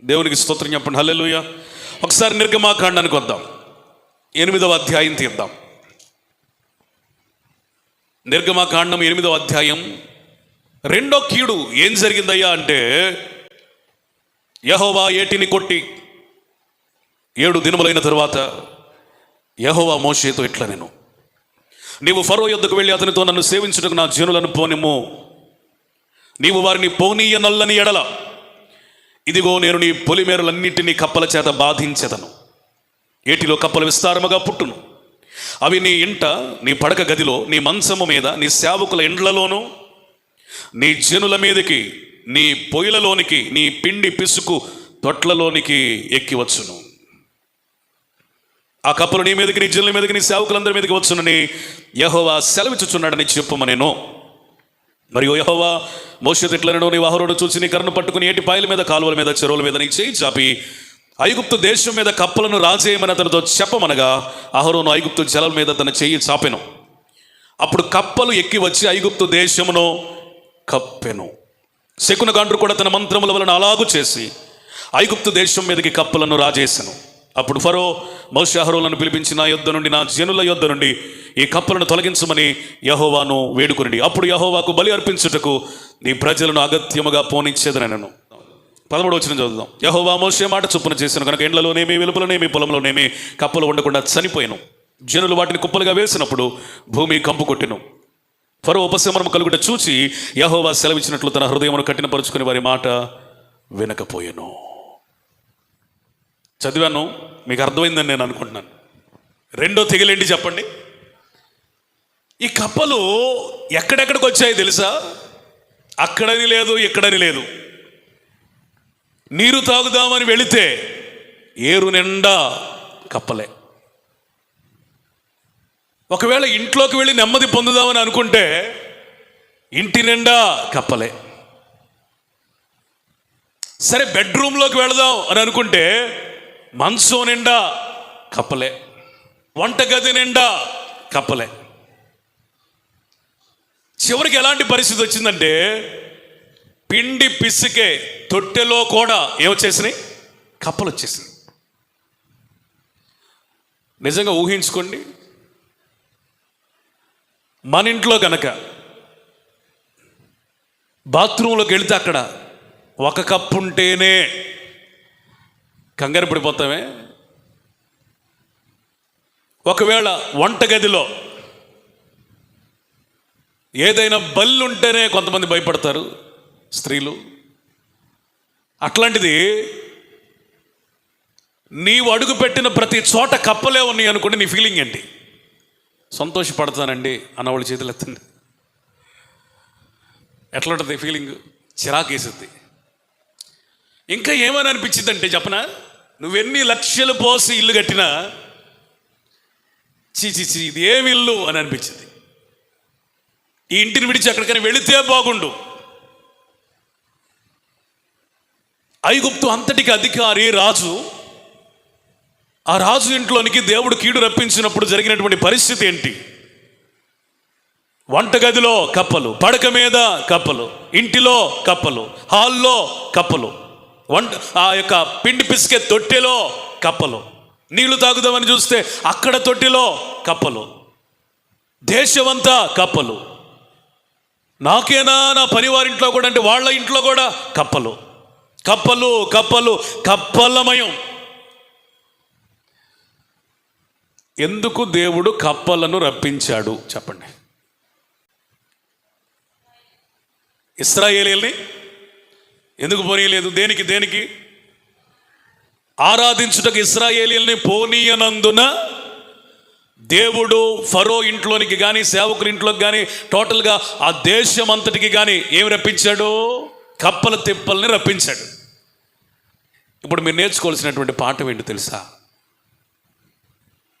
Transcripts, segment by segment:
దేవునికి స్తోత్రం చెప్పండి. హల్లెలూయా. ఒకసారి నిర్గమాకాండానికి వద్దాం. 8వ అధ్యాయం తీద్దాం. నిర్గమాకాండం 8వ అధ్యాయం. రెండో కీడు ఏం జరిగిందయ్యా అంటే, యెహోవా ఏటిని కొట్టి 7 దినములైన తరువాత యెహోవా మోషేతో ఇట్లా, నేను నీవు ఫరో యొద్దకు వెళ్ళి అతనితో, నన్ను సేవించుటకు నా జనులను పోనిమ్ము, నీవు వారిని పోనీయనల్లని ఎడల ఇదిగో నేను నీ పొలిమేరలన్నింటినీ కప్పల చేత బాధించెదను. ఏటిలో కప్పలు విస్తారముగా పుట్టును. అవి నీ ఇంట, నీ పడక గదిలో, నీ మంచము మీద, నీ సేవకుల ఇండ్లలోనూ, నీ జనుల మీదకి, నీ పొయ్యిలలోనికి, నీ పిండి పిసుకు తొట్లలోనికి ఎక్కివచ్చును. ఆ కప్పలు నీ మీదకి, నీ జనుల మీదకి, నీ సేవకులందరి మీదకి వచ్చునని యెహోవా సెలవిచ్చుచున్నాడని చెప్పుమనెను. మరియు యెహోవా మోషేతో ఇట్లనెను, నీవు అహరోను చూసి నీ కర్రను పట్టుకుని ఏటి పాయల మీద, కాలువల మీద, చెరువుల మీద నీ చేయి చాపి ఐగుప్తు దేశం మీద కప్పలను రాజేయమని అతనితో చెప్పమనగా, అహరోను ఐగుప్తు జలం మీద తన చెయ్యి చాపెను. అప్పుడు కప్పలు ఎక్కి వచ్చి ఐగుప్తు దేశమును కప్పెను. శకున గాండ్రు కూడా తన మంత్రముల వలన అలాగు చేసి ఐగుప్తు దేశం మీదకి కప్పలను రాజేసెను. అప్పుడు ఫరో మోషే అహరోనులను పిలిపించి, నా యొద్ద నుండి, నా జనుల యొద్ద నుండి ఈ కప్పలను తొలగించమని యెహోవాను వేడుకొనిడి. అప్పుడు యెహోవాకు బలి అర్పించుటకు నీ ప్రజలను అగత్యముగా పోనిచ్చేదనెను. 13వ వచనం చదువుదాం. యెహోవా మోషే మాట చొప్పున చేసిన కనుక ఇండ్లలోనేమి, వెలుపలనేమి, పొలంలోనేమి కప్పలు ఉండకుండా చనిపోయాను. జనులు వాటిని కుప్పలుగా వేసినప్పుడు భూమి కంపు కొట్టెను. ఫరో ఉపశమనం కలుగుట చూచి యెహోవా సెలవిచ్చినట్లు తన హృదయమును కఠినపరుచుకుని వారి మాట వినకపోయాను. చదివాను, మీకు అర్థమైందని నేను అనుకుంటున్నాను. రెండో తెగులేంటి చెప్పండి? ఈ కప్పలు ఎక్కడెక్కడికి వచ్చాయి తెలుసా? అక్కడని లేదు, ఇక్కడని లేదు. నీరు తాగుదామని వెళితే ఏరు నిండా కప్పలే. ఒకవేళ ఇంట్లోకి వెళ్ళి నెమ్మది పొందుదామని అనుకుంటే ఇంటి నిండా కప్పలే. సరే బెడ్రూమ్లోకి వెళదాం అని అనుకుంటే మంచం నిండా కప్పలే, వంటగది నిండా కప్పలే. చివరికి ఎలాంటి పరిస్థితి వచ్చిందంటే, పిండి పిసికే తొట్టెలో కూడా ఏమొచ్చేసినాయి? కప్పలు వచ్చేసినాయి. నిజంగా ఊహించుకోండి, మన ఇంట్లో కనుక బాత్రూంలోకి వెళితే అక్కడ ఒక కప్పు ఉంటేనే కంగారు పడిపోతామే. ఒకవేళ వంటగదిలో ఏదైనా బల్లి ఉంటేనే కొంతమంది భయపడతారు స్త్రీలు. అట్లాంటిది నీవు అడుగు పెట్టిన ప్రతి చోట కప్పలే ఉన్నాయి అనుకోండి, నీ ఫీలింగ్ ఏంటి? సంతోషపడతానండి అన్నవాళ్ళు చేతులు ఎత్తండి. ఎట్లా ఉంటుంది ఫీలింగ్? చిరాకేసింది. ఇంకా ఏమని అనిపించింది అంటే చెప్పనా, నువ్వెన్ని లక్షలు పోసి ఇల్లు కట్టినా చీ ఇది ఏమి ఇల్లు అని అనిపించింది. ఈ ఇంటిని విడిచి ఎక్కడికైనా వెళితే బాగుండు. ఐగుప్తు అంతటికి అధికారి రాజు. ఆ రాజు ఇంట్లోనికి దేవుడు కీడు రప్పించినప్పుడు జరిగినటువంటి పరిస్థితి ఏంటి? వంటగదిలో కప్పలు, పడక మీద కప్పలు, ఇంటిలో కప్పలు, హాల్లో కప్పలు, ఆ యొక్క పిండి పిసికే తొట్టెలో కప్పలు, నీళ్లు తాగుదామని చూస్తే అక్కడ తొట్టిలో కప్పలు, దేశమంతా కప్పలు. నాకేనా, నా పరివారింట్లో కూడా అంటే వాళ్ళ ఇంట్లో కూడా కప్పలు, కప్పలు, కప్పలు, కప్పలమయం. ఎందుకు దేవుడు కప్పలను రప్పించాడు చెప్పండి? ఇశ్రాయేలీయుల్ని ఎందుకు పోనీయలేదు? దేనికి? ఆరాధించుటకు ఇశ్రాయేలీయుల్ని పోనీయనందున దేవుడు ఫరో ఇంట్లోనికి కానీ, సేవకుల ఇంట్లోకి కానీ, టోటల్గా ఆ దేశం అంతటికి కానీ ఏమి రప్పించాడు? కప్పల తిప్పల్ని రప్పించాడు. ఇప్పుడు మీరు నేర్చుకోవాల్సినటువంటి పాఠం ఏంటి తెలుసా?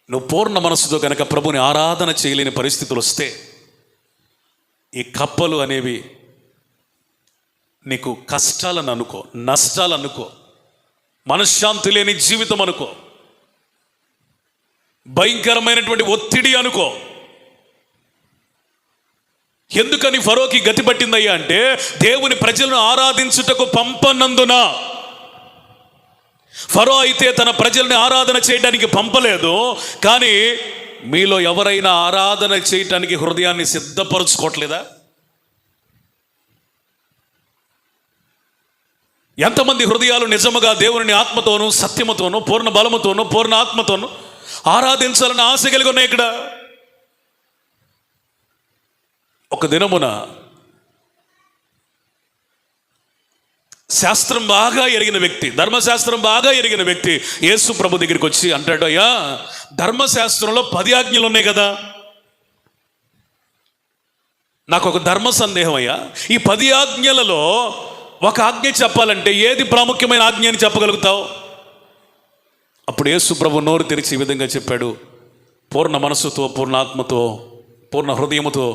నువ్వు పూర్ణ మనస్సుతో కనుక ప్రభుని ఆరాధన చేయలేని పరిస్థితులు వస్తే ఈ కప్పలు అనేవి నీకు కష్టాలను అనుకో, నష్టాలు అనుకో, మనశ్శాంతి లేని జీవితం అనుకో, భయంకరమైనటువంటి ఒత్తిడి అనుకో. ఎందుకని ఫరోకి గతి పట్టిందయ్యా అంటే, దేవుని ప్రజలను ఆరాధించుటకు పంపనందున. ఫరో అయితే తన ప్రజల్ని ఆరాధన చేయడానికి పంపలేదు, కానీ మీలో ఎవరైనా ఆరాధన చేయటానికి హృదయాన్ని సిద్ధపరచుకోవట్లేదా? ఎంతమంది హృదయాలు నిజముగా దేవుని ఆత్మతోనూ సత్యముతోనూ పూర్ణ బలముతోనూ పూర్ణ ఆత్మతోనూ ఆరాధించాలని ఆశ కలిగి ఉన్నాయి? ఇక్కడ ఒక దినమున శాస్త్రం బాగా ఎరిగిన వ్యక్తి, ధర్మశాస్త్రం బాగా ఎరిగిన వ్యక్తి యేసు ప్రభు దగ్గరికి వచ్చి అంటాడు, అయ్యా, ధర్మశాస్త్రంలో 10 ఆజ్ఞలు ఉన్నాయి కదా, నాకు ఒక ధర్మ సందేహం అయ్యా. ఈ 10 ఆజ్ఞలలో ఒక ఆజ్ఞ చెప్పాలంటే ఏది ప్రాముఖ్యమైన ఆజ్ఞ అని చెప్పగలుగుతావు? అప్పుడు యేసు ప్రభు నోరు తెరిచి ఈ విధంగా చెప్పాడు, పూర్ణ మనసుతో పూర్ణ ఆత్మతో పూర్ణ హృదయముతో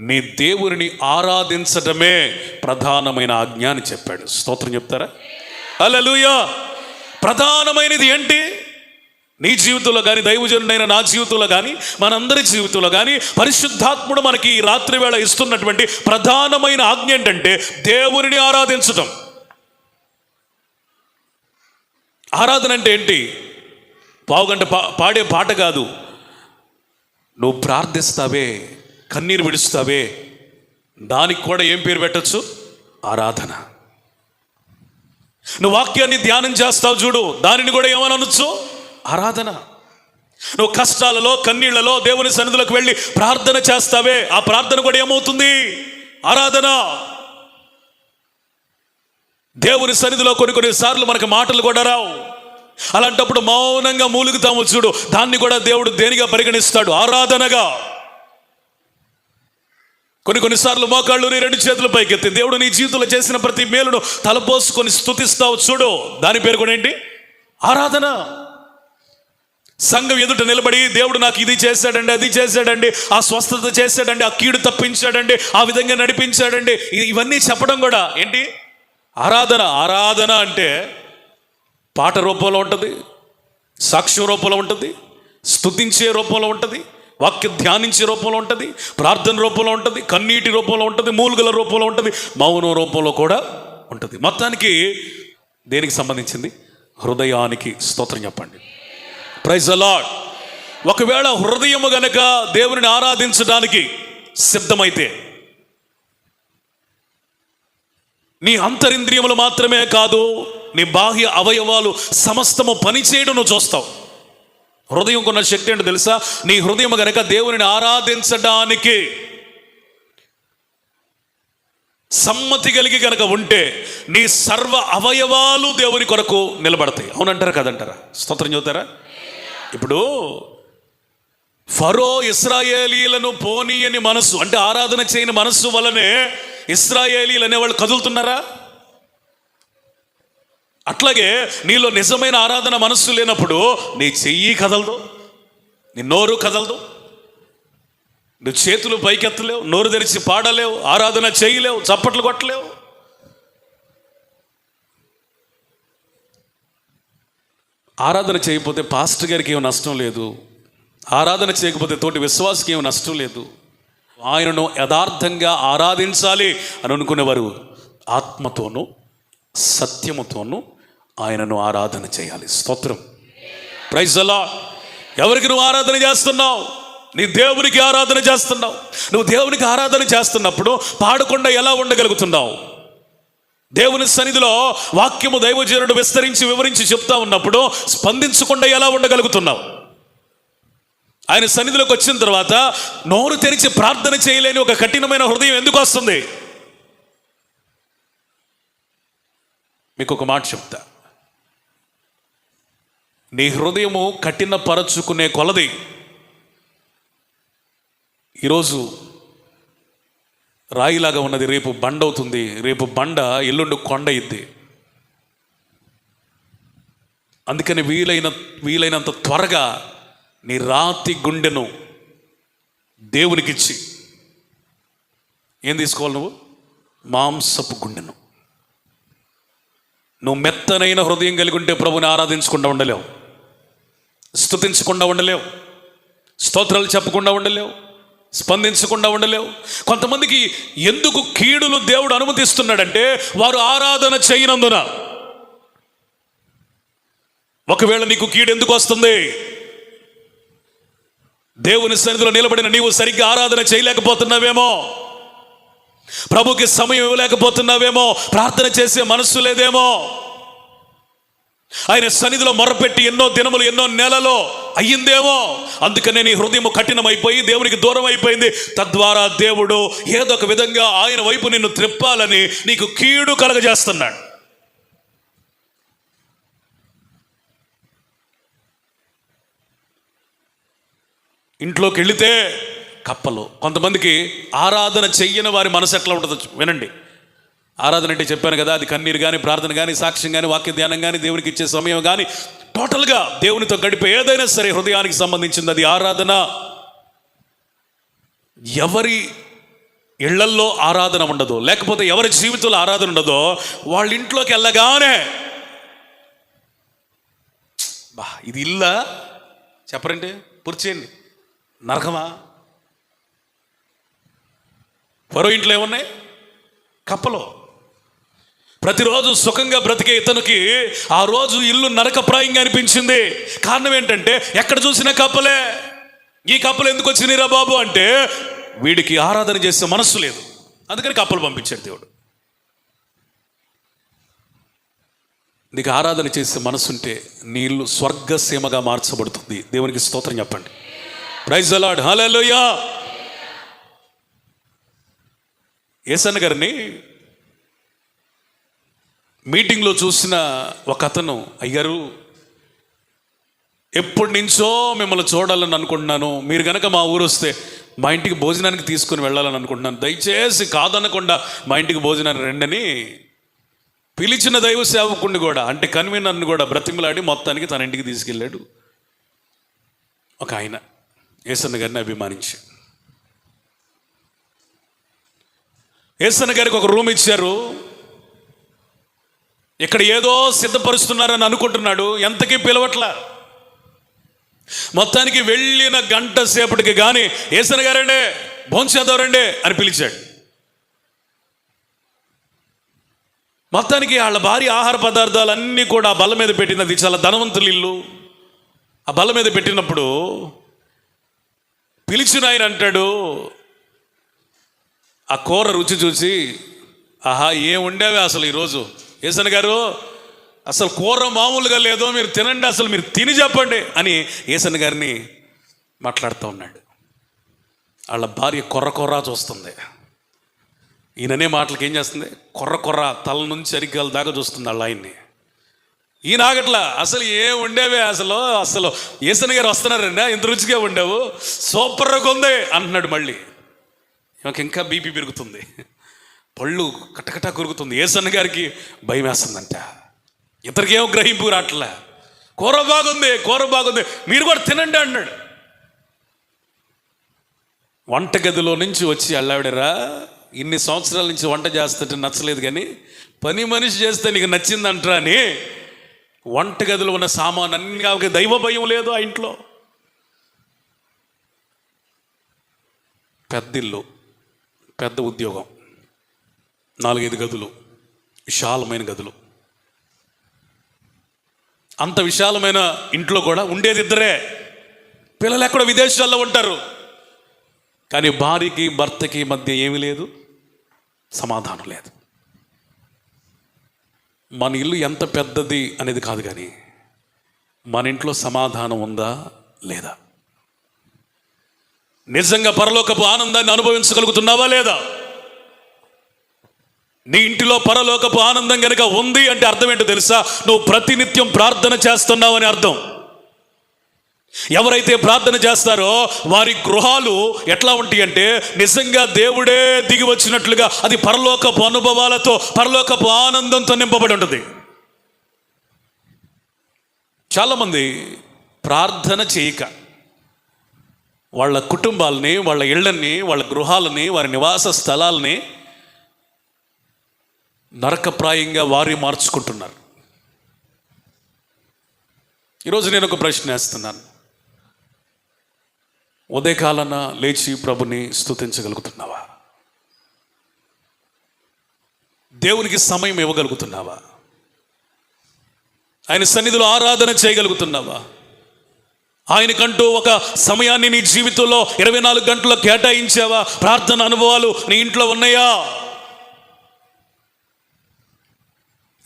నీ దేవుని ఆరాధించటమే ప్రధానమైన ఆజ్ఞ అని చెప్పాడు. స్తోత్రం చెప్తారా? హల్లెలూయా. ప్రధానమైనది ఏంటి? నీ జీవితంలో కానీ, దైవజనుడైన నా జీవితంలో కానీ, మనందరి జీవితంలో కానీ పరిశుద్ధాత్ముడు మనకి ఈ రాత్రి వేళ ఇస్తున్నటువంటి ప్రధానమైన ఆజ్ఞ ఏంటంటే దేవుని ఆరాధించటం. ఆరాధన అంటే ఏంటి? పావుగంట పాడే పాట కాదు. నువ్వు ప్రార్థిస్తావే, కన్నీరు విడుస్తావే, దానికి కూడా ఏం పేరు పెట్టచ్చు? ఆరాధన. నువ్వు వాక్యాన్ని ధ్యానం చేస్తావు చూడు, దానిని కూడా ఏమని అనొచ్చు? ఆరాధన. నువ్వు కష్టాలలో కన్నీళ్లలో దేవుని సన్నిధిలోకి వెళ్ళి ప్రార్థన చేస్తావే, ఆ ప్రార్థన కూడా ఏమవుతుంది? ఆరాధన. దేవుని సన్నిధిలో కొన్ని సార్లు మనకు మాటలు కూడా రావు, అలాంటప్పుడు మౌనంగా మూలుగుతాము చూడు, దాన్ని కూడా దేవుడు దేనిగా పరిగణిస్తాడు? ఆరాధనగా. కొన్నిసార్లు మోకాళ్ళు 2 చేతుల పైకెత్తి దేవుడు నీ జీవితంలో చేసిన ప్రతి మేలును తలపోసుకొని స్తుతిస్తావు చూడు, దాని పేరు కూడా ఏంటి? ఆరాధన. సంఘం ఎదుట నిలబడి దేవుడు నాకు ఇది చేశాడండి, అది చేశాడండి, ఆ స్వస్థత చేశాడండి, ఆ కీడు తప్పించాడండి, ఆ విధంగా నడిపించాడండి, ఇవన్నీ చెప్పడం కూడా ఏంటి? ఆరాధన. ఆరాధన అంటే పాట రూపంలో ఉంటుంది, సాక్ష్యం రూపంలో ఉంటుంది, స్తుతించే రూపంలో ఉంటుంది, వాక్యం ధ్యానించే రూపంలో ఉంటుంది, ప్రార్థన రూపంలో ఉంటుంది, కన్నీటి రూపంలో ఉంటుంది, మూలుగల రూపంలో ఉంటుంది, మౌనం రూపంలో కూడా ఉంటుంది. మొత్తానికి దేనికి సంబంధించింది? హృదయానికి. స్తోత్రం చెప్పండి. Praise the Lord. ఒకవేళ హృదయము గనక దేవుని ఆరాధించడానికి సిద్ధమైతే నీ అంతరింద్రియములు మాత్రమే కాదు, నీ బాహ్య అవయవాలు సమస్తము పనిచేయడం నువ్వు చూస్తావు. హృదయం కొన్న శక్తి ఏంటో తెలుసా? నీ హృదయం గనక దేవుని ఆరాధించడానికి సమ్మతి కలిగి కనుక ఉంటే నీ సర్వ అవయవాలు దేవుని కొరకు నిలబడతాయి. అవునంటారా కదంటారా? స్తోత్రం చెబుతారా? ఇప్పుడు ఫరో ఇశ్రాయేలీలను పోనీయని మనసు, అంటే ఆరాధన చేయని మనస్సు వలనే ఇశ్రాయేలీలు అనేవాళ్ళు కదులుతున్నారా? అట్లాగే నీలో నిజమైన ఆరాధన మనస్సు లేనప్పుడు నీ చెయ్యి కదలదు, నీ నోరు కదలదు, నువ్వు చేతులు పైకెత్తలేవు, నోరు తెరిచి పాడలేవు, ఆరాధన చేయలేవు, చప్పట్లు కొట్టలేవు. ఆరాధన చేయకపోతే పాస్టర్ గారికి ఏం నష్టం లేదు, ఆరాధన చేయకపోతే తోటి విశ్వాసకి ఏం నష్టం లేదు. ఆయనను యథార్థంగా ఆరాధించాలి అని అనుకునేవారు ఆత్మతోనూ సత్యముతోనూ ఆయనను ఆరాధన చేయాలి. స్తోత్రం. Praise the Lord. ఎవరికి నువ్వు ఆరాధన చేస్తున్నావు? నీ దేవునికి ఆరాధన చేస్తున్నావు. నువ్వు దేవునికి ఆరాధన చేస్తున్నప్పుడు పాడకుండా ఎలా ఉండగలుగుతున్నావు? దేవుని సన్నిధిలో వాక్యము దైవజనుడు విస్తరించి వివరించి చెప్తా ఉన్నప్పుడు స్పందించకుండా ఎలా ఉండగలుగుతున్నావు? ఆయన సన్నిధిలోకి వచ్చిన తర్వాత నోరు తెరిచి ప్రార్థన చేయలేని ఒక కఠినమైన హృదయం ఎందుకు వస్తుంది? మీకు ఒక మాట చెప్తా. నీ హృదయము కఠినపరచుకునే కొలది ఈరోజు రాయిలాగా ఉన్నది రేపు బండ అవుతుంది, రేపు బండ ఎల్లుండి కొండ అయింది. అందుకని వీలైనంత త్వరగా నీ రాతి గుండెను దేవునికిచ్చి ఏం తీసుకోవాలి? నువ్వు మాంసపు గుండెను. నువ్వు మెత్తనైన హృదయం కలిగి ఉంటే ప్రభుని ఆరాధించకుండా ఉండలేవు, స్తుతించకుండా ఉండలేవు, స్తోత్రాలు చెప్పకుండా ఉండలేవు, స్పందించకుండా ఉండలేవు. కొంతమందికి ఎందుకు కీడులు దేవుడు అనుమతిస్తున్నాడంటే వారు ఆరాధన చేయనందున. ఒకవేళ నీకు కీడు ఎందుకు వస్తుంది? దేవుని సన్నిధిలో నిలబడిన నీవు సరిగ్గా ఆరాధన చేయలేకపోతున్నావేమో, ప్రభుకి సమయం ఇవ్వలేకపోతున్నావేమో, ప్రార్థన చేసే మనస్సు లేదేమో, ఆయన సన్నిధిలో మొరపెట్టి ఎన్నో దినములు ఎన్నో నెలలో అయ్యిందేమో. అందుకనే నీ హృదయం కఠినమైపోయి దేవునికి దూరం అయిపోయింది. తద్వారా దేవుడు ఏదో ఒక విధంగా ఆయన వైపు నిన్ను త్రిప్పాలని నీకు కీడు కలగజేస్తున్నాడు. ఇంట్లోకి వెళితే కప్పలు. కొంతమందికి ఆరాధన చెయ్యని వారి మనసు ఎట్లా ఉంటుందో వినండి. ఆరాధన అంటే చెప్పాను కదా, అది కన్నీరు కానీ, ప్రార్థన కానీ, సాక్ష్యం కానీ, వాక్య ధ్యానం కానీ, దేవునికి ఇచ్చే సమయం కానీ, టోటల్గా దేవునితో గడిపే ఏదైనా సరే హృదయానికి సంబంధించింది అది ఆరాధన. ఎవరి ఇళ్లల్లో ఆరాధన ఉండదో, లేకపోతే ఎవరి జీవితంలో ఆరాధన ఉండదో, వాళ్ళ ఇంట్లోకి వెళ్ళగానే ఇది ఇల్లా చెప్పరండి, పురిచేయండి, నరకమా? మరో ఇంట్లో ఏమున్నాయి? కప్పలు. ప్రతిరోజు సుఖంగా బ్రతికే ఇతనికి ఆ రోజు ఇల్లు నరకప్రాయంగా అనిపించింది. కారణం ఏంటంటే ఎక్కడ చూసినా కప్పలే. ఈ కప్పలు ఎందుకు వచ్చినాయిరా బాబు అంటే వీడికి ఆరాధన చేసే మనస్సు లేదు, అందుకని కప్పలు పంపించాడు దేవుడు. నీకు ఆరాధన చేసే మనసు ఉంటే నీ ఇల్లు స్వర్గసీమగా మార్చబడుతుంది. దేవునికి స్తోత్రం చెప్పండి. ప్రైజ్ ది లార్డ్, హల్లెలూయా. యేసన్న గారిని మీటింగ్లో చూసిన ఒక అతను, అయ్యారు ఎప్పటి నుంచో మిమ్మల్ని చూడాలని అనుకుంటున్నాను, మీరు కనుక మా ఊరు వస్తే మా ఇంటికి భోజనానికి తీసుకుని వెళ్ళాలని అనుకుంటున్నాను, దయచేసి కాదనకుండా మా ఇంటికి భోజనాన్ని రండని పిలిచిన దైవ సేవకుడిని కూడా, అంటే కన్వీనర్ని కూడా బ్రతిమలాడి మొత్తానికి తన ఇంటికి తీసుకెళ్ళాడు ఒక ఆయన. యేసన్న గారిని అభిమానించి యేసన్న గారికి ఒక రూమ్ ఇచ్చారు. ఇక్కడ ఏదో సిద్ధపరుస్తున్నారని అనుకుంటున్నాడు, ఎంతకీ పిలవట్లా. మొత్తానికి వెళ్ళిన గంట సేపటికి కానీ యేసన్న గారండే భోంచేద్దారండే అని పిలిచాడు. మొత్తానికి వాళ్ళ భార్య ఆహార పదార్థాలన్నీ కూడా ఆ బల్ల మీద పెట్టినది, చాలా ధనవంతుల ఇల్లు. ఆ బల్ల మీద పెట్టినప్పుడు పిలిచిన ఆయన అంటాడు, ఆ కూర రుచి చూసి, ఆహా ఏం ఉండేవే అసలు ఈరోజు యేసన్న గారు, అసలు కూర మామూలుగా లేదో, మీరు తినండి, అసలు మీరు తిని చెప్పండి అని యేసన్న గారిని మాట్లాడుతూ ఉన్నాడు. వాళ్ళ భార్య కొర్ర చూస్తుంది. ఈయననే మాటలకి ఏం చేస్తుంది, కొర్ర తల నుంచి అరికాల దాకా చూస్తుంది వాళ్ళ ఆయన్ని. ఈయన ఆగట్లా, అసలు ఏం ఉండేవే అసలు యేసన్న గారు వస్తున్నారండి, ఇంత రుచిగా ఉండేవు, సూపర్గా ఉంది అంటున్నాడు. మళ్ళీ ఈమెకి ఇంకా బీపీ పెరుగుతుంది, పళ్ళు కట్టకట్టా కొరుకుతుంది. యేసన్న గారికి భయం వేస్తుందంట. ఇతరికేమో గ్రహింపు రాట్లా, కూర బాగుంది మీరు కూడా తినండి అన్నాడు. వంటగదిలో నుంచి వచ్చి అల్లావిడరా, ఇన్ని సంవత్సరాల నుంచి వంట చేస్తుంటే నచ్చలేదు, కానీ పని మనిషి చేస్తే నీకు నచ్చిందంటరా అని వంటగదిలో ఉన్న సామాన్ అన్ని కాక దైవ భయం లేదు ఆ ఇంట్లో. పెద్ద ఇల్లు, పెద్ద ఉద్యోగం, 4-5 గదులు, విశాలమైన గదులు. అంత విశాలమైన ఇంట్లో కూడా ఉండేది ఇద్దరే. పిల్లలు ఎక్కడో విదేశాల్లో ఉంటారు, కానీ భార్యకి భర్తకి మధ్య ఏమీ లేదు, సమాధానం లేదు. మన ఇల్లు ఎంత పెద్దది అనేది కాదు, కానీ మన ఇంట్లో సమాధానం ఉందా లేదా? నిజంగా పరలోకపు ఆనందాన్ని అనుభవించగలుగుతున్నావా లేదా? నీ ఇంటిలో పరలోకపు ఆనందం కనుక ఉంది అంటే అర్థం ఏంటో తెలుసా? నువ్వు ప్రతినిత్యం ప్రార్థన చేస్తున్నావు అని అర్థం. ఎవరైతే ప్రార్థన చేస్తారో వారి గృహాలు ఎట్లా ఉంటాయి అంటే నిజంగా దేవుడే దిగి వచ్చినట్లుగా అది పరలోకపు అనుభవాలతో, పరలోకపు ఆనందంతో నింపబడి ఉంటుంది. చాలామంది ప్రార్థన చేయక వాళ్ళ కుటుంబాలని, వాళ్ళ ఇళ్ళని, వాళ్ళ గృహాలని, వారి నివాస స్థలాలని నరకప్రాయంగా వారి మార్చుకుంటున్నారు. ఈరోజు నేను ఒక ప్రశ్న వేస్తున్నాను. ఉదయకాలన లేచి ప్రభుని స్తుతించగలుగుతున్నావా? దేవునికి సమయం ఇవ్వగలుగుతున్నావా? ఆయన సన్నిధిలో ఆరాధన చేయగలుగుతున్నావా? ఆయనకంటూ ఒక సమయాన్ని నీ జీవితంలో 24 గంటల్లో కేటాయించావా? ప్రార్థన అనుభవాలు నీ ఇంట్లో ఉన్నాయా?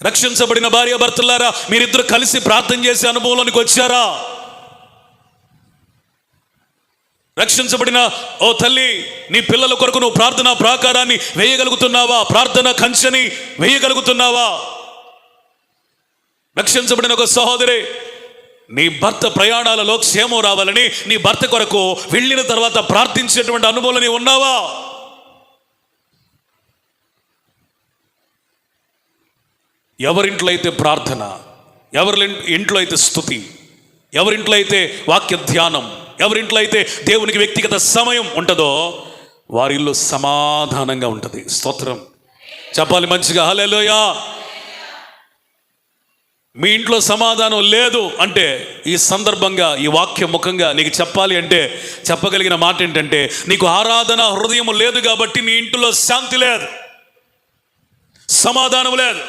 రక్షించబడిన భార్యాభర్తలారా, మీరిద్దరు కలిసి ప్రార్థన చేసే అనుభవంలోనికి వచ్చారా? రక్షించబడిన ఓ తల్లి, నీ పిల్లల కొరకు నువ్వు ప్రార్థనా ప్రాకారాన్ని వేయగలుగుతున్నావా? ప్రార్థన కంచెని వేయగలుగుతున్నావా? రక్షించబడిన ఒక సహోదరి, నీ భర్త ప్రయాణాలలో క్షేమం రావాలని నీ భర్త కొరకు వెళ్ళిన తర్వాత ప్రార్థించేటువంటి అనుభవాలు నీవు ఉన్నావా? ఎవరింట్లో అయితే ప్రార్థన, ఎవరి ఇంట్లో అయితే స్తుతి, ఎవరింట్లో అయితే వాక్య ధ్యానం, ఎవరింట్లో అయితే దేవునికి వ్యక్తిగత సమయం ఉంటుందో వారి ఇల్లు సమాధానంగా ఉంటుంది. స్తోత్రం చెప్పాలి మంచిగా, హల్లెలూయా. మీ ఇంట్లో సమాధానం లేదు అంటే ఈ సందర్భంగా ఈ వాక్య ముఖంగా నీకు చెప్పాలి అంటే చెప్పగలిగిన మాట ఏంటంటే, నీకు ఆరాధన హృదయం లేదు కాబట్టి నీ ఇంట్లో శాంతి లేదు, సమాధానం లేదు.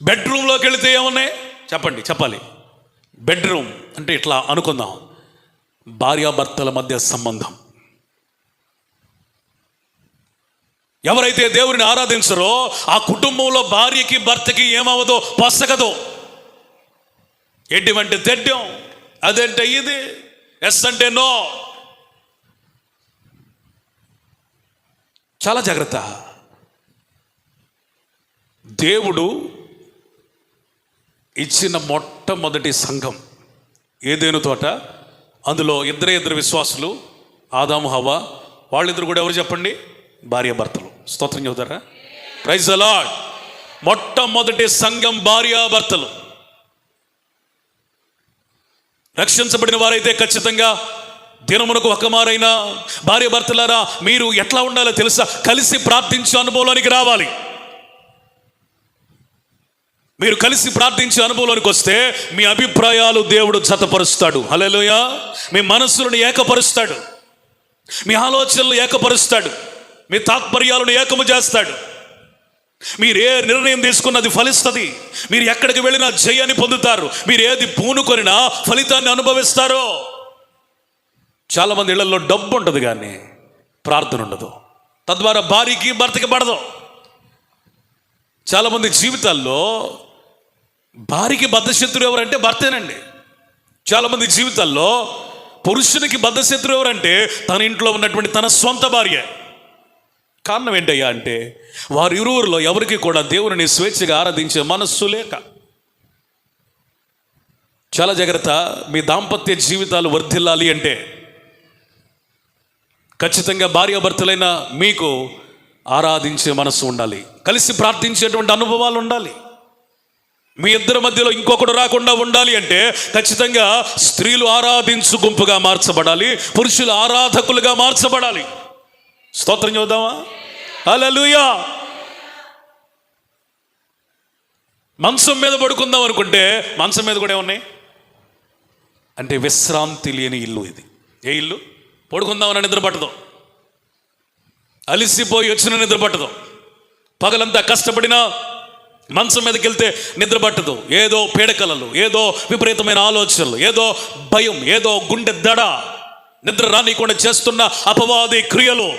బెడ్రూమ్లోకి వెళితే ఏమున్నాయి చెప్పాలి. బెడ్రూమ్ అంటే ఇట్లా అనుకుందాం, భార్యాభర్తల మధ్య సంబంధం. ఎవరైతే దేవుడిని ఆరాధించరో ఆ కుటుంబంలో భార్యకి భర్తకి ఏమవదో పొసగదో. ఎటువంటి తెడ్డం, అదంటే ఇది, ఎస్ అంటే నో. చాలా జాగ్రత్త. దేవుడు ఇచ్చిన మొట్టమొదటి సంఘం ఏదెను తోట, అందులో ఇద్దరు విశ్వాసులు, ఆదాము హవ్వ. వాళ్ళిద్దరు కూడా ఎవరు చెప్పండి? భార్యాభర్తలు. స్తోత్రం చెబుతారా? Praise the Lord. మొట్టమొదటి సంఘం భార్యాభర్తలు. రక్షించబడిన వారైతే ఖచ్చితంగా దినమునకు ఒక మారైనా భార్యాభర్తలారా మీరు ఎట్లా ఉండాలో తెలుసా? కలిసి ప్రార్థించే అనుభవంలోనికి రావాలి. మీరు కలిసి ప్రార్థించే అనుభవంలోనికి వస్తే మీ అభిప్రాయాలు దేవుడు జతపరుస్తాడు. హల్లెలూయా. మీ మనస్సులను ఏకపరుస్తాడు, మీ ఆలోచనలు ఏకపరుస్తాడు, మీ తాత్పర్యాలను ఏకము చేస్తాడు. మీరు ఏ నిర్ణయం తీసుకున్నది ఫలిస్తుంది. మీరు ఎక్కడికి వెళ్ళినా జయాన్ని పొందుతారు. మీరు ఏది పూనుకొనినా ఫలితాన్ని అనుభవిస్తారో. చాలామంది ఇళ్లలో డబ్బు ఉంటుంది కానీ ప్రార్థన ఉండదు, తద్వారా భార్యకి భర్తకి పడదు. చాలామంది జీవితాల్లో భార్యకి బద్ధశత్రువు ఎవరంటే భర్తేనండి. చాలామంది జీవితాల్లో పురుషునికి బద్ధశత్రువు ఎవరంటే తన ఇంట్లో ఉన్నటువంటి తన సొంత భార్య. కారణం ఏంటయ్యా అంటే వారి ఇరువురిలో ఎవరికి కూడా దేవుని స్వేచ్ఛగా ఆరాధించే మనస్సు లేక. చాలా జాగ్రత్త. మీ దాంపత్య జీవితాలు వర్ధిల్లాలి అంటే ఖచ్చితంగా భార్యాభర్తలైన మీకు ఆరాధించే మనస్సు ఉండాలి, కలిసి ప్రార్థించేటువంటి అనుభవాలు ఉండాలి. మీ ఇద్దరి మధ్యలో ఇంకొకడు రాకుండా ఉండాలి అంటే ఖచ్చితంగా స్త్రీలు ఆరాధించు గుంపుగా మార్చబడాలి, పురుషులు ఆరాధకులుగా మార్చబడాలి. స్తోత్రం చూద్దామా? హల్లెలూయా. మంచం మీద పడుకుందాం అనుకుంటే మంచం మీద కూడా ఏమున్నాయి అంటే విశ్రాంతి లేని ఇల్లు ఇది. ఏ ఇల్లు? పడుకుందామని నిద్ర పట్టదు, అలిసిపోయి వచ్చిన నిద్ర పట్టదు, పగలంతా కష్టపడినా మంచం మీదకి వెళ్తే నిద్ర పట్టదు. ఏదో పీడకలలు, ఏదో విపరీతమైన ఆలోచనలు, ఏదో భయం, ఏదో గుండె దడ, నిద్ర రానికుండా చేస్తున్న అపవాది క్రియలు,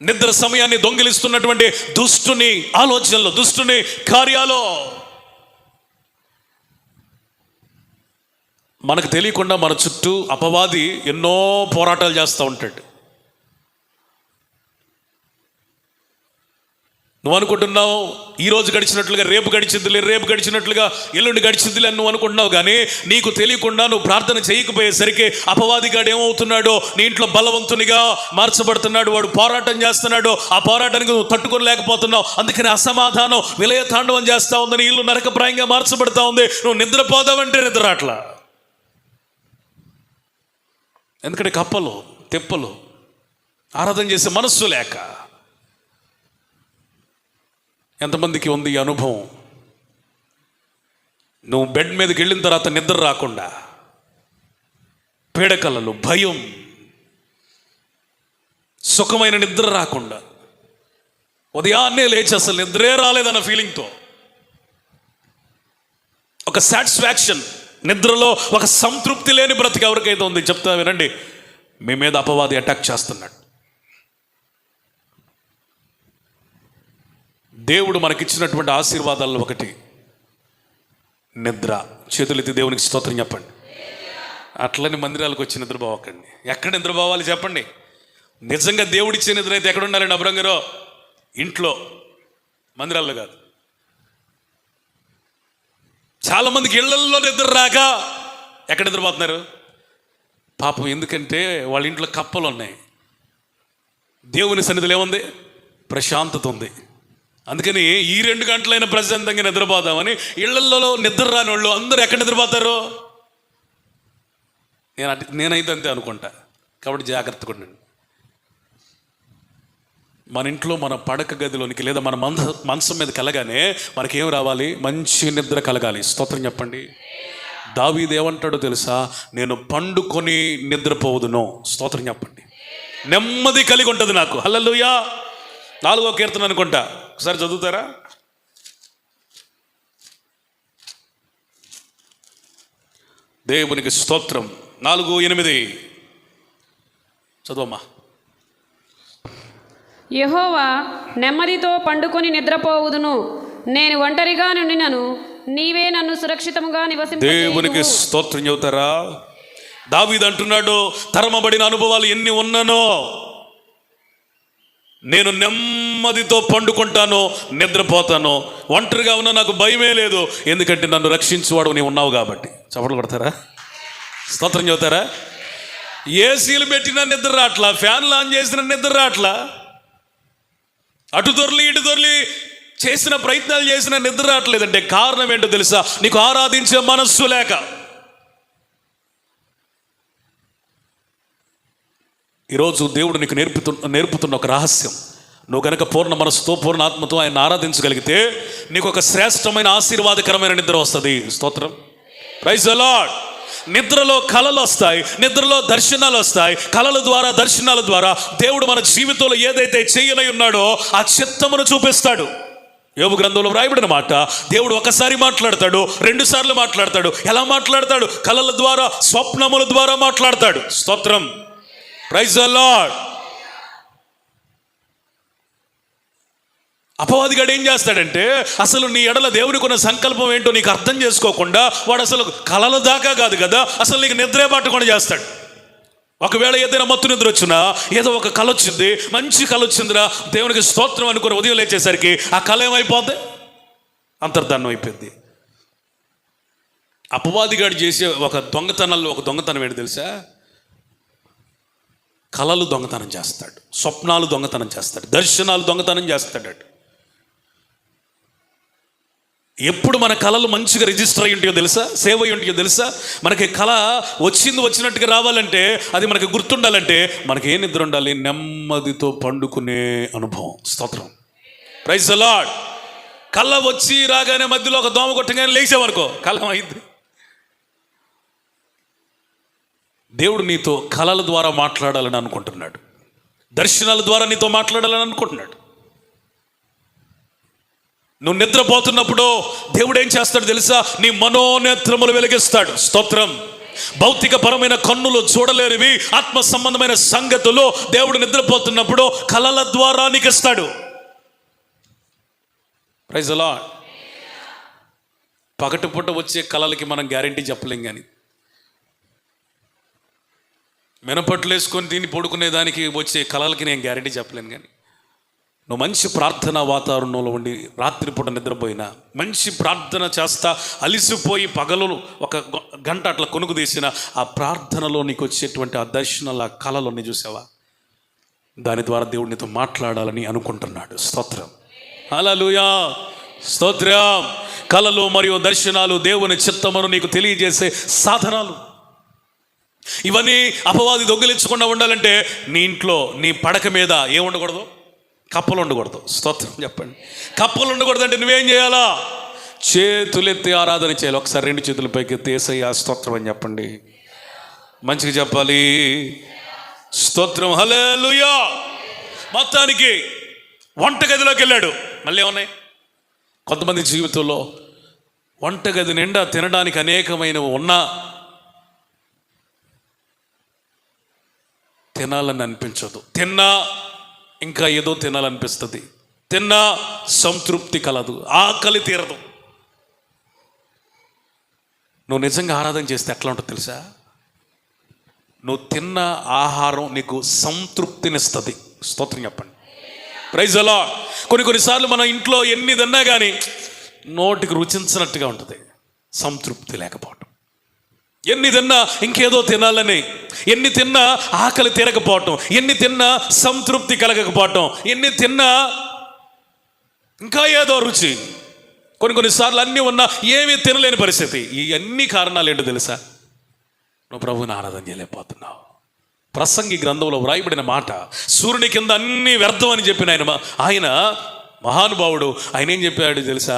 నిద్ర సమయాన్ని దొంగిలిస్తున్నటువంటి దుష్టుని ఆలోచనలు, దుష్టుని కార్యాలు. మనకు తెలియకుండా మన చుట్టూ అపవాది ఎన్నో పోరాటాలు చేస్తూ ఉంటాడు. నువ్వు అనుకుంటున్నావు ఈరోజు గడిచినట్లుగా రేపు గడిచిందిలే, రేపు గడిచినట్లుగా ఎల్లుండి గడిచిందిలే అని నువ్వు అనుకుంటున్నావు. కానీ నీకు తెలియకుండా నువ్వు ప్రార్థన చేయకపోయేసరికి అపవాదిగాడు ఏమవుతున్నాడో నీ ఇంట్లో బలవంతునిగా మార్చబడుతున్నాడు. వాడు పోరాటం చేస్తున్నాడు, ఆ పోరాటానికి నువ్వు తట్టుకోలేకపోతున్నావు. అందుకని అసమాధానం విలయ తాండవం చేస్తూ ఉంది, నీ ఇల్లు నరకప్రాయంగా మార్చబడతా ఉంది. నువ్వు నిద్రపోదావంటే నిద్ర అట్లా. ఎందుకంటే కప్పలు తెప్పలు ఆరాధన చేసే మనస్సు లేక. ఎంతమందికి ఉంది ఈ అనుభవం? నువ్వు బెడ్ మీదకి వెళ్ళిన తర్వాత నిద్ర రాకుండా, పీడకలలు, భయం, సుఖమైన నిద్ర రాకుండా, ఉదయాన్నే లేచి అసలు నిద్రే రాలేదన్న ఫీలింగ్తో ఒక సాటిస్ఫాక్షన్, నిద్రలో ఒక సంతృప్తి లేని బ్రతికి ఎవరికైతే ఉంది చెప్తా వినండి, మీ మీద అపవాది అటాక్ చేస్తున్నాడు. దేవుడు మనకిచ్చినటువంటి ఆశీర్వాదాల్లో ఒకటి నిద్ర. చేతులెత్తి దేవునికి స్తోత్రం చెప్పండి. అట్లని మందిరాలకు వచ్చి నిద్రపోవకండి. ఎక్కడ నిద్రపోవాలి చెప్పండి? నిజంగా దేవుడిచ్చే నిద్ర అయితే ఎక్కడ ఉండాలండి? అబ్రంగారో ఇంట్లో, మందిరాల్లో కాదు. చాలామందికి ఇళ్లల్లో నిద్ర రాక ఎక్కడ నిద్రపోతున్నారు పాపం? ఎందుకంటే వాళ్ళ ఇంట్లో కప్పలు ఉన్నాయి. దేవుని సన్నిధిలో ఏముంది? ప్రశాంతత ఉంది. అందుకని ఈ 2 గంటలైన ప్రశాంతంగా నిద్రపోదామని ఇళ్లలో నిద్ర రాని వాళ్ళు అందరూ ఎక్కడ నిద్రపోతారు? నేనైతే అంతే అనుకుంటా. కాబట్టి జాగ్రత్తగా ఉండండి. మన ఇంట్లో మన పడక గదిలోనికి లేదా మన మంచం మీద కలగానే మనకేం రావాలి? మంచి నిద్ర కలగాలి. స్తోత్రం చెప్పండి. దావీదు ఏమంటాడో తెలుసా? నేను పండుకొని నిద్రపోదును. స్తోత్రం చెప్పండి. నెమ్మది కలిగి ఉంటుంది నాకు. హల్లెలూయా. 4వ కీర్తన అనుకుంటా, ఒకసారి చదువుతారా? దేవునికి స్తోత్రం. 4:8 చదువమ్మా. యెహోవా నెమ్మదితో పండుకొని నిద్రపోవుదును, నేను ఒంటరిగా నుండినను నీవే నన్ను సురక్షితంగా నివసింపచేయుదువు. దేవునికి స్తోత్రం చెబుతారా? దావీదు అంటున్నాడు, తరమబడిన అనుభవాలు ఎన్ని ఉన్నానో నేను నెమ్మదితో పండుకుంటాను, నిద్రపోతాను. ఒంటరిగా ఉన్నా నాకు భయమే లేదు, ఎందుకంటే నన్ను రక్షించువాడు నీవు ఉన్నావు కాబట్టి. చప్పట్లు కొడతారా? స్తోత్రం చెబుతారా? ఏసీలు పెట్టినా నిద్ర రాట్లా, ఫ్యాన్లు ఆన్ చేసిన నిద్ర రాట్లా, అటు దొర్లి ఇటు దొర్లి చేసిన ప్రయత్నాలు చేసిన నిద్ర రావట్లేదంటే కారణం ఏంటో తెలుసా? నీకు ఆరాధించే మనస్సు లేక. ఈరోజు దేవుడు నీకు నేర్పుతున్న ఒక రహస్యం. నువ్వు కనుక పూర్ణ మనస్సుతో పూర్ణ ఆత్మతో ఆయన ఆరాధించగలిగితే నీకు ఒక శ్రేష్టమైన ఆశీర్వాదకరమైన నిద్ర వస్తుంది. స్తోత్రం. Praise the Lord. నిద్రలో కళలు వస్తాయి, నిద్రలో దర్శనాలు వస్తాయి. కళల ద్వారా, దర్శనాల ద్వారా దేవుడు మన జీవితంలో ఏదైతే చేయనై ఉన్నాడో ఆ చిత్తమును చూపిస్తాడు. యోబు గ్రంథంలో వ్రాయబడిన మాట, దేవుడు ఒకసారి మాట్లాడతాడు, 2 సార్లు మాట్లాడతాడు. ఎలా మాట్లాడతాడు? కళల ద్వారా, స్వప్నముల ద్వారా మాట్లాడతాడు. స్తోత్రం. Praise the lord. అపవాదిగాడు ఏం చేస్తాడంటే అసలు నీ ఎడల దేవునికి ఉన్న సంకల్పం ఏంటో నీకు అర్థం చేసుకోకుండా వాడు అసలు కలల దాకా కాదు కదా, అసలు నీకు నిద్రే పట్టకుండా చేస్తాడు. ఒకవేళ ఏదైనా మత్తు నిద్ర వచ్చినా, ఏదో ఒక కళ వచ్చింది, మంచి కళ వచ్చిందిరా దేవునికి స్తోత్రం అనుకుని ఉదయం లేచేసరికి ఆ కళ ఏమైపోద్ది? అంతర్ధానం అయిపోద్ది. అపవాదిగాడు చేసే ఒక దొంగతనం ఏంటి తెలుసా? కళలు దొంగతనం చేస్తాడు, స్వప్నాలు దొంగతనం చేస్తాడు, దర్శనాలు దొంగతనం చేస్తాడు. ఎప్పుడు మన కళలు మంచిగా రిజిస్టర్ అయ్యి ఉంటాయో తెలుసా? సేవ్ అయ్యి ఉంటాయో తెలుసా? మనకి కళ వచ్చినట్టుగా రావాలంటే, అది మనకి గుర్తుండాలంటే మనకి ఏ నిద్ర ఉండాలి? నెమ్మదితో పండుకునే అనుభవం. స్తోత్రం. Praise the Lord. కళ వచ్చి రాగానే మధ్యలో ఒక దోమ కొట్టగానే లేచామనుకో, కళ అయింది. దేవుడు నీతో కళల ద్వారా మాట్లాడాలని అనుకుంటున్నాడు, దర్శనాల ద్వారా నీతో మాట్లాడాలని అనుకుంటున్నాడు. నువ్వు నిద్రపోతున్నప్పుడు దేవుడు ఏం చేస్తాడు తెలుసా? నీ మనోనేత్రములు వెలిగిస్తాడు. స్తోత్రం. భౌతిక పరమైన కన్నులు చూడలేనివి ఆత్మ సంబంధమైన సంగతులు దేవుడు నిద్రపోతున్నప్పుడు కళల ద్వారా నీకు ఇస్తాడు. Praise the Lord. పగటిపూట వచ్చే కళలకి మనం గ్యారెంటీ చెప్పలేం, కానీ మినపట్లు వేసుకొని దీన్ని పడుకునే దానికి వచ్చే కళలకి నేను గ్యారెంటీ చెప్పలేను. కానీ నువ్వు మంచి ప్రార్థనా వాతావరణంలో ఉండి రాత్రిపూట నిద్రపోయినా, మంచి ప్రార్థన చేస్తా అలిసిపోయి పగలు 1 గంట అట్లా కొనుక్కు తీసిన ఆ ప్రార్థనలో నీకు వచ్చేటువంటి ఆ దర్శనాలు, ఆ కళలు చూసావా? దాని ద్వారా దేవుడు నీతో మాట్లాడాలని అనుకుంటున్నాడు. స్తోత్రం. హల్లెలూయా. స్తోత్రం. కళలు మరియు దర్శనాలు దేవుని చిత్తమును నీకు తెలియజేసే సాధనాలు. ఇవన్నీ అపవాది దొంగిలించకుండా ఉండాలంటే నీ ఇంట్లో నీ పడక మీద ఏం ఉండకూడదు? కప్పలు ఉండకూడదు. స్తోత్రం చెప్పండి. కప్పలు ఉండకూడదు అంటే నువ్వేం చేయాలా? చేతులెత్తి ఆరాధన చేయాలి. ఒకసారి 2 చేతుల పైకి ఎత్తి యేసయ్యా స్తోత్రం అని చెప్పండి. మంచిగా చెప్పాలి. స్తోత్రం. హల్లెలూయా. మొత్తానికి వంటగదిలోకి వెళ్ళాడు. మళ్ళీ ఏమన్నాయి? కొంతమంది జీవితంలో వంటగది నిండా తినడానికి అనేకమైనవి ఉన్నా తినాలని అనిపించదు. తిన్నా ఇంకా ఏదో తినాలనిపిస్తుంది. తిన్నా సంతృప్తి కలదు, ఆకలి తీరదు. నువ్వు నిజంగా ఆరాధన చేస్తే ఎట్లా ఉంటుందో తెలుసా? నువ్వు తిన్న ఆహారం నీకు సంతృప్తినిస్తుంది. స్తోత్రం చెప్పండి. Praise the Lord. కొన్నిసార్లు మన ఇంట్లో ఎన్ని తిన్నా కానీ నోటికి రుచించినట్టుగా ఉంటుంది, సంతృప్తి లేకపోవటం. ఎన్ని తిన్నా ఇంకేదో తినాలని, ఎన్ని తిన్నా ఆకలి తీరకపోవటం, ఎన్ని తిన్నా సంతృప్తి కలగకపోవటం, ఎన్ని తిన్నా ఇంకా ఏదో రుచి. కొన్నిసార్లు అన్నీ ఉన్నా ఏమీ తినలేని పరిస్థితి. ఈ అన్ని కారణాలు ఏంటో తెలుసా? నువ్వు ప్రభువుని ఆరాధన చేయలేకపోతున్నావు. ప్రసంగి గ్రంథంలో వ్రాయబడిన మాట, సూర్యుని కింద అన్ని వ్యర్థం అని చెప్పిన ఆయన మహానుభావుడు. ఆయన ఏం చెప్పాడు తెలుసా?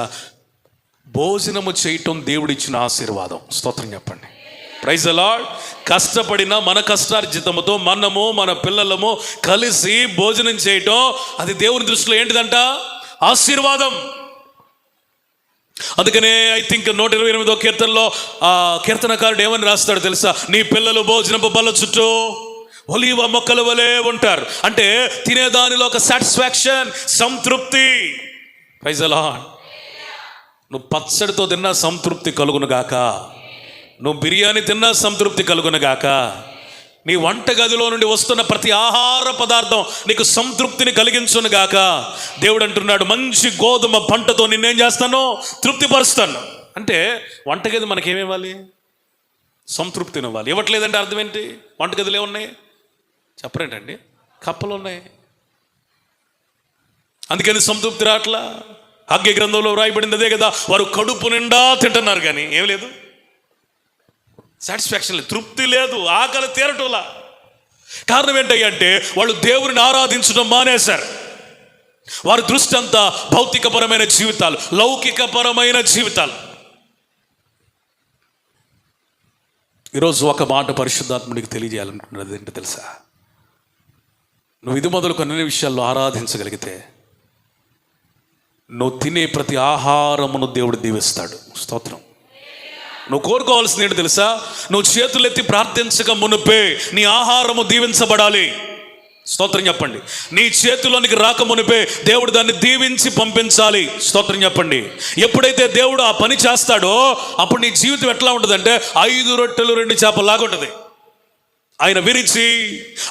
భోజనము చేయటం దేవుడిచ్చిన ఆశీర్వాదం. స్తోత్రం చెప్పండి. Praise the Lord. కష్టపడిన మన కష్టార్జితముతో మనము మన పిల్లలము కలిసి భోజనం చేయటం, అది దేవుని దృష్టిలో ఏంటిదంట? ఆశీర్వాదం. అందుకనే ఐ థింక్ 128వ కీర్తనలో ఆ కీర్తనకారుడు ఏమని రాస్తాడు తెలుసా? నీ పిల్లలు భోజనపు బల్ల చుట్టూ ఒలీవ మొక్కల వలె ఉంటారు. అంటే తినేదానిలో ఒక సాటిస్ఫాక్షన్, సంతృప్తి. Praise the Lord. నువ్వు పచ్చడితో తిన్నా సంతృప్తి కలుగును గాక, నువ్వు బిర్యానీ తిన్నా సంతృప్తి కలుగును గాక. నీ వంట గదిలో నుండి వస్తున్న ప్రతి ఆహార పదార్థం నీకు సంతృప్తిని కలిగించును గాక. దేవుడు అంటున్నాడు, మంచి గోధుమ పంటతో నిన్నేం చేస్తాను? తృప్తిపరుస్తాను. అంటే వంటగది మనకేమివ్వాలి? సంతృప్తిని ఇవ్వాలి. ఇవ్వట్లేదంటే అర్థం ఏంటి? వంటగదిలో ఏమున్నాయి చెప్పరేంటండి? కప్పలు ఉన్నాయి. అందుకని సంతృప్తి రావట్లా. హగ్గీ గ్రంథంలో వ్రాయబడింది అదే కదా, వారు కడుపు నిండా తింటున్నారు కానీ ఏం లేదు, సాటిస్ఫాక్షన్ లేదు, తృప్తి లేదు, ఆకలి తీరటంలా. కారణం ఏంటంటే వాళ్ళు దేవుని ఆరాధించడం మానేశారు. వారి దృష్టి అంతా భౌతికపరమైన జీవితాలు, లౌకికపరమైన జీవితాలు. ఈరోజు ఒక మాట పరిశుద్ధాత్ముడికి తెలియజేయాలనుకున్నది ఏంటో తెలుసా? నువ్వు ఇది మొదలు కొన్ని విషయాల్లో ఆరాధించగలిగితే నువ్వు తినే ప్రతి ఆహారమును దేవుడు దీవిస్తాడు. స్తోత్రం. నువ్వు కోరుకోవాల్సింది ఏంటో తెలుసా? నువ్వు చేతులెత్తి ప్రార్థించక మునుపే నీ ఆహారము దీవించబడాలి. స్తోత్రం చెప్పండి. నీ చేతిలోనికి రాక మునిపే దేవుడు దాన్ని దీవించి పంపించాలి. స్తోత్రం చెప్పండి. ఎప్పుడైతే దేవుడు ఆ పని చేస్తాడో అప్పుడు నీ జీవితం ఎట్లా ఉంటుందంటే 5 రొట్టెలు 2 చేపలాగా ఉంటుంది. ఆయన విరిచి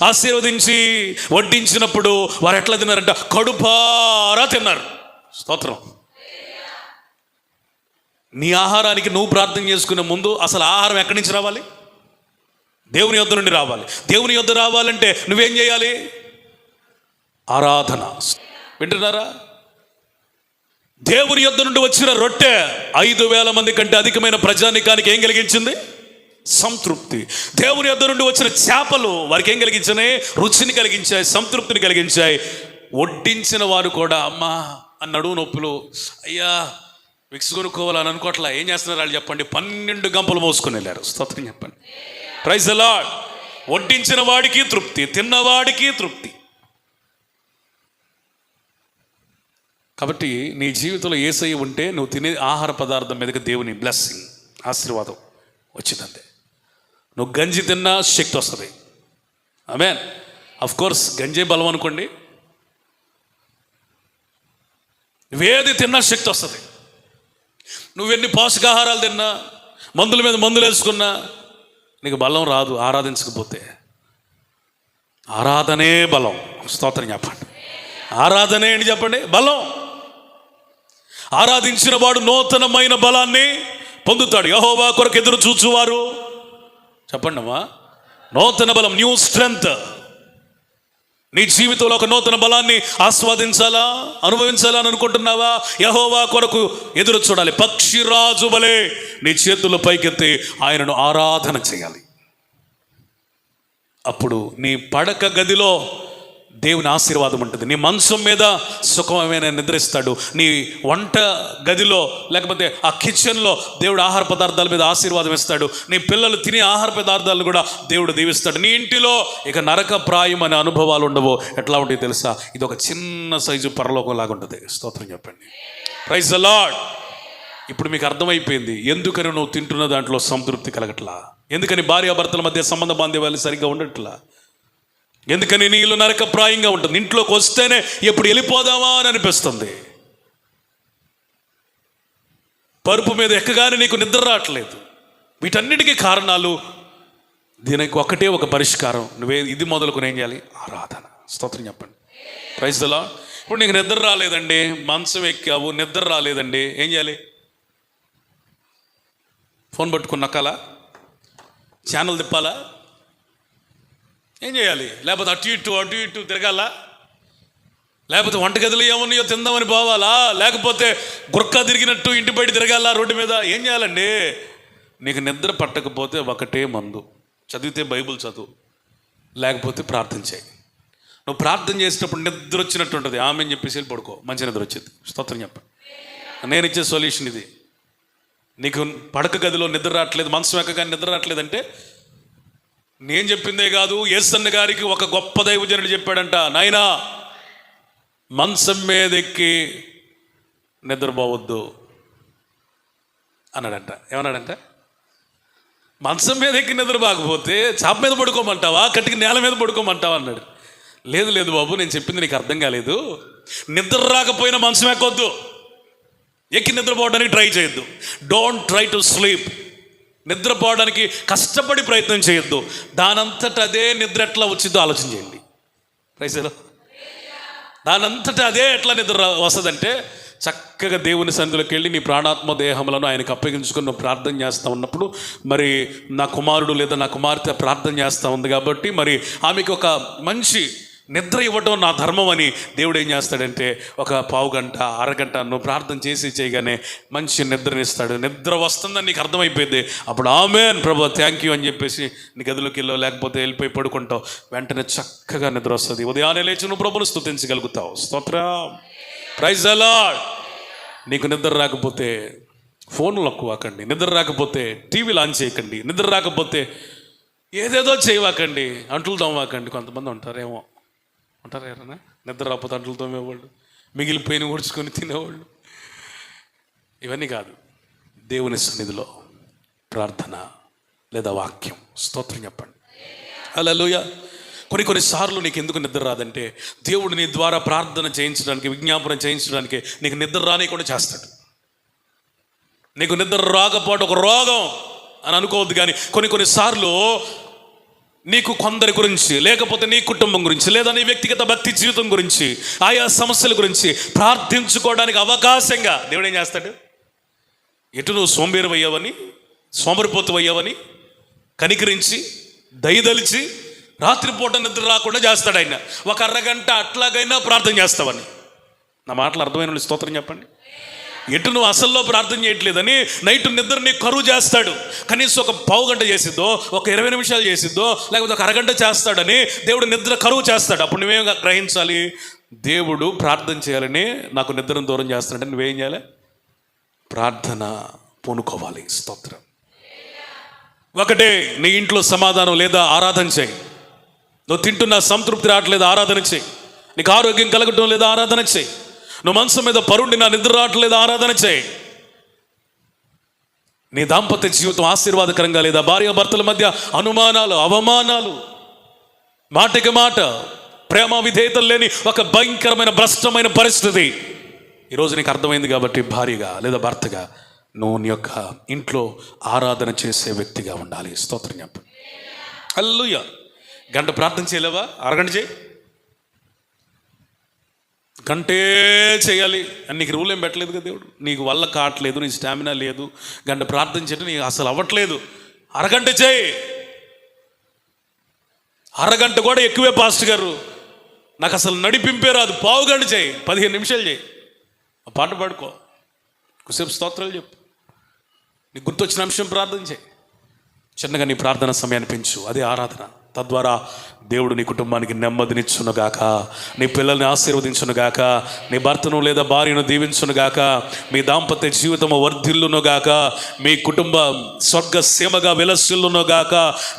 ఆశీర్వదించి వడ్డించినప్పుడు వారు ఎట్లా తిన్నారంట? కడుపారా తిన్నారు. స్తోత్రం. నీ ఆహారానికి నువ్వు ప్రార్థన చేసుకునే ముందు అసలు ఆహారం ఎక్కడి నుంచి రావాలి? దేవుని యొద్ద నుండి రావాలి. దేవుని యొద్ద రావాలంటే నువ్వేం చేయాలి? ఆరాధన. వింటున్నారా? దేవుని యొద్ద నుండి వచ్చిన రొట్టె 5,000 మంది కంటే అధికమైన ప్రజానికానికి ఏం కలిగించింది? సంతృప్తి. దేవుని యొద్ద నుండి వచ్చిన చేపలు వారికి ఏం కలిగించాయి? రుచిని కలిగించాయి, సంతృప్తిని కలిగించాయి. వడ్డించిన వారు కూడా అమ్మా అని నడువు నొప్పులు, అయ్యా విక్స్ కొనుక్కోవాలని అనుకోవట్లా. ఏం చేస్తున్నారు వాళ్ళు చెప్పండి? 12 గంపలు మోసుకొని వెళ్ళారు. స్తోత్రం చెప్పండి. Praise the lord. వడ్డించిన వాడికి తృప్తి, తిన్నవాడికి తృప్తి. కాబట్టి నీ జీవితంలో యేసయ్య ఉంటే నువ్వు తినే ఆహార పదార్థం మీదకి దేవుని బ్లెస్సింగ్, ఆశీర్వాదం వచ్చిందంతే. నువ్వు గంజి తిన్నా శక్తి వస్తుంది. ఆమేన్. అఫ్ కోర్స్ గంజే బలం అనుకోండి. నువ్వేది తిన్నా శక్తి వస్తుంది. నువ్వెన్ని పోషకాహారాలు తిన్నా, మందుల మీద మందులు వేసుకున్నా నీకు బలం రాదు ఆరాధించకపోతే. ఆరాధనే బలం. స్తోత్రం చెప్పండి. ఆరాధనే ఏంటి చెప్పండి? బలం. ఆరాధించిన వాడు నూతనమైన బలాన్ని పొందుతాడు. యెహోవా కొరకు ఎదురు చూచువారు చెప్పండి అమ్మా, నూతన బలం, న్యూ స్ట్రెంగ్త్. నీ జీవితంలో ఒక నూతన బలాన్ని ఆస్వాదించాలా, అనుభవించాలా అని అనుకుంటున్నావా? యెహోవా కొరకు ఎదురు చూడాలి. పక్షిరాజు వలె నీ చేతుల పైకెత్తి ఆయనను ఆరాధన చేయాలి. అప్పుడు నీ పడక గదిలో దేవుని ఆశీర్వాదం ఉంటుంది. నీ మంచం మీద సుఖమైన నిద్రిస్తాడు. నీ వంట గదిలో లేకపోతే ఆ కిచెన్లో దేవుడు ఆహార పదార్థాల మీద ఆశీర్వాదం ఇస్తాడు. నీ పిల్లలు తినే ఆహార పదార్థాలు కూడా దేవుడు దీవిస్తాడు. నీ ఇంటిలో ఇక నరకప్రాయం అనే అనుభవాలు ఉండవు. ఎట్లా ఉంటాయి తెలుసా? ఇది ఒక చిన్న సైజు పరలోకం లాగా ఉంటుంది. స్తోత్రం చెప్పండి. Praise the Lord. ఇప్పుడు మీకు అర్థమైపోయింది ఎందుకని నువ్వు తింటున్న దాంట్లో సంతృప్తి కలగట్లా, ఎందుకని భార్యాభర్తల మధ్య సంబంధ బాంధవ్యాలు సరిగ్గా ఉండట్లా, ఎందుకని నీ ఇల్లు నరకప్రాయంగా ఉంటుంది. ఇంట్లోకి వస్తేనే ఎప్పుడు వెళ్ళిపోదామా అని అనిపిస్తుంది. పరుపు మీద ఎక్కగానే నీకు నిద్ర రావట్లేదు. వీటన్నిటికీ కారణాలు, దీనికి ఒకటే ఒక పరిష్కారం. నువ్వే ఇది మొదలుకొని ఏం చేయాలి? ఆరాధన. స్తోత్రం చెప్పండి. Praise the Lord. ఇప్పుడు నీకు నిద్ర రాలేదండి, మంచం ఎక్కావు, నిద్ర రాలేదండి, ఏం చేయాలి? ఫోన్ పట్టుకుని నక్కాలా? ఛానల్ తిప్పాలా? ఏం చేయాలి? లేకపోతే అటు ఇటు తిరగాల? లేకపోతే వంటగదిలో ఏమన్నాయో తిందామని పోవాలా? లేకపోతే గుర్కా తిరిగినట్టు ఇంటి బయట తిరగాల రోడ్డు మీద? ఏం చేయాలండి? నీకు నిద్ర పట్టకపోతే ఒకటే మందు, చదివితే బైబుల్ చదువు, లేకపోతే ప్రార్థన చేయి. నువ్వు ప్రార్థన చేసేటప్పుడు నిద్ర వచ్చినట్టు ఉంటుంది, ఆమె అని చెప్పేసి పడుకో, మంచి నిద్ర వచ్చేది. స్తోత్రం చెప్పండి. నేను ఇచ్చే సొల్యూషన్ ఇది. నీకు పడక గదిలో నిద్ర రావట్లేదు, మనసు ఎక్కగానే నిద్ర రావట్లేదంటే నేను చెప్పిందే కాదు, యేసన్న గారికి ఒక గొప్ప దైవజనుడు చెప్పాడంట, నాయనా మంచం మీద ఎక్కి నిద్రపోవద్దు అన్నాడంట. ఏమన్నాడంట? మంచం మీద ఎక్కి నిద్ర బాగపోతే చాప మీద పడుకోమంటావా, కట్టికి నేల మీద పడుకోమంటావా అన్నాడు. లేదు బాబు, నేను చెప్పింది నీకు అర్థం కాలేదు. నిద్ర రాకపోయినా మంచం ఎక్కొద్దు, ఎక్కి నిద్రపోవడానికి ట్రై చేయొద్దు. Don't try to sleep. నిద్రపోవడానికి కష్టపడి ప్రయత్నం చేయొద్దు. దానంతటా అదే నిద్ర ఎట్లా వచ్చిందో ఆలోచన చేయండి. ప్రైజ్లో దానంతటా అదే ఎట్లా నిద్ర వస్తుందంటే, చక్కగా దేవుని సన్నిధిలోకి వెళ్ళి నీ ప్రాణాత్మ దేహములను ఆయనకు అప్పగించుకొని నువ్వు ప్రార్థన చేస్తూ ఉన్నప్పుడు, మరి నా కుమారుడు లేదా నా కుమార్తె ప్రార్థన చేస్తూ ఉంది కాబట్టి మరి ఆమెకు ఒక మంచి నిద్ర ఇవ్వడం నా ధర్మం అని దేవుడు ఏం చేస్తాడంటే, ఒక పావు గంట అరగంట నువ్వు ప్రార్థన చేయగానే మంచి నిద్రనిస్తాడు. నిద్ర వస్తుందని నీకు అర్థమైపోయింది. అప్పుడు ఆమేన్ ప్రభువా థ్యాంక్ యూ అని చెప్పేసి నీ గదిలోకి వెళ్ళో, లేకపోతే వెళ్ళిపోయి పడుకుంటావు. వెంటనే చక్కగా నిద్ర వస్తుంది. ఉదయాన్నే లేచి నువ్వు ప్రభువును స్తుతించగలుగుతావు. స్తోత్రం. Praise the Lord. నీకు నిద్ర రాకపోతే ఫోన్లు నొక్కువాకండి, నిద్ర రాకపోతే టీవీ ఆన్ చేయకండి, నిద్ర రాకపోతే ఏదేదో చేయవాకండి, అంటులు తోమవాకండి. కొంతమంది ఉంటారేమో, ఉంటారు ఎవరన్నా నిద్ర రాకపోతే అంటులు తోమేవాళ్ళు, మిగిలిపోయిన ఊడ్చుకొని తినేవాళ్ళు. ఇవన్నీ కాదు. దేవుని సన్నిధిలో ప్రార్థన లేదా వాక్యం. స్తోత్రం చెప్పండి. హల్లెలూయా. కొన్నిసార్లు నీకు ఎందుకు నిద్ర రాదంటే, దేవుడు నీ ద్వారా ప్రార్థన చేయించడానికి, విజ్ఞాపన చేయించడానికి నీకు నిద్ర రానికుండా చేస్తాడు. నీకు నిద్ర రాకపోవడం ఒక రోగం అని అనుకోవద్దు. కానీ కొన్నిసార్లు నీకు కొందరి గురించి, లేకపోతే నీ కుటుంబం గురించి, లేదా నీ వ్యక్తిగత భక్తి జీవితం గురించి, ఆయా సమస్యల గురించి ప్రార్థించుకోవడానికి అవకాశంగా దేవుడు ఏం చేస్తాడు? ఎటు నువ్వు సోంబేరివయ్యావని, సోమరిపోతువయ్యావని కనికరించి దయదలిచి రాత్రిపూట నిద్ర రాకుండా చేస్తాడు ఆయన. ఒక అరగంట అట్లాగైనా ప్రార్థన చేస్తావని. నా మాటలు అర్థమైన స్తోత్రం చెప్పండి. ఎటు నువ్వు అసల్లో ప్రార్థన చేయట్లేదని నైట్ నిద్ర నీకు కరువు చేస్తాడు. కనీసం ఒక పావు గంట చేసిద్దో, ఒక 20 నిమిషాలు చేసిద్దో, లేకపోతే ఒక అరగంట చేస్తాడని దేవుడు నిద్ర కరువు చేస్తాడు. అప్పుడు నువ్వేం గ్రహించాలి? దేవుడు ప్రార్థన చేయాలని నాకు నిద్రను దూరం చేస్తాడంటే నువ్వేం చేయాలి? ప్రార్థన పూనుకోవాలి. స్తోత్రం. ఒకటే, నీ ఇంట్లో సమాధానం లేదా ఆరాధన చేయి. నువ్వు తింటున్న సంతృప్తి రావట్లేదు, ఆరాధన చేయి. నీకు ఆరోగ్యం కలగటం లేదా, ఆరాధన చేయి. నువ్వు మనసు మీద పరుండి నా నిద్ర రావట్లేదు, ఆరాధన చేయి. నీ దాంపత్య జీవితం ఆశీర్వాదకరంగా లేదా, భార్యాభర్తల మధ్య అనుమానాలు, అవమానాలు, మాటకి మాట, ప్రేమ విధేయతలు లేని ఒక భయంకరమైన భ్రష్టమైన పరిస్థితి ఈరోజు నీకు అర్థమైంది. కాబట్టి భార్యగా లేదా భర్తగా నువ్వు నీ యొక్క ఇంట్లో ఆరాధన చేసే వ్యక్తిగా ఉండాలి. స్తోత్రం చెప్పండి. హల్లెలూయా. గంట ప్రార్థన చేయలేవా? అరగంట చేయి. గంటే చేయాలి అని నీకు రూల్ ఏం పెట్టలేదు కదా దేవుడు. నీకు వల్ల కావట్లేదు, నీ స్టామినా లేదు, గంట ప్రార్థన చేయడం నీకు అసలు అవ్వట్లేదు, అరగంట చేయి. అరగంట కూడా ఎక్కువే పాస్టర్ గారు, నాకు అసలు నడిపింపే రాదు, పావు గంట చేయి, 15 నిమిషాలు చేయి, పాట పాడుకో, కొద్దిసేపు స్తోత్రాలు చెప్పు, నీకు గుర్తొచ్చిన అంశం ప్రార్థన చేయి. చిన్నగా నీ ప్రార్థన సమయాన్ని పెంచు, అదే ఆరాధన. తద్వారా దేవుడు నీ కుటుంబానికి నెమ్మదినిచ్చునుగాక, నీ పిల్లల్ని ఆశీర్వదించునుగాక, నీ భర్తను లేదా భార్యను దీవించునుగాక, మీ దాంపత్య జీవితము వర్ధిల్లునుగాక, మీ కుటుంబ స్వర్గ సీమగా విలసిల్లునుగాక,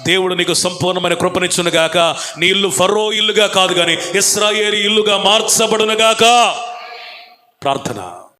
దేవుడు నీకు సంపూర్ణమైన కృపనిచ్చునుగాక. నీ ఇల్లు ఫరో ఇల్లుగా కాదు కానీ ఇశ్రాయేలు ఇల్లుగా మార్చబడునుగాక. ప్రార్థన.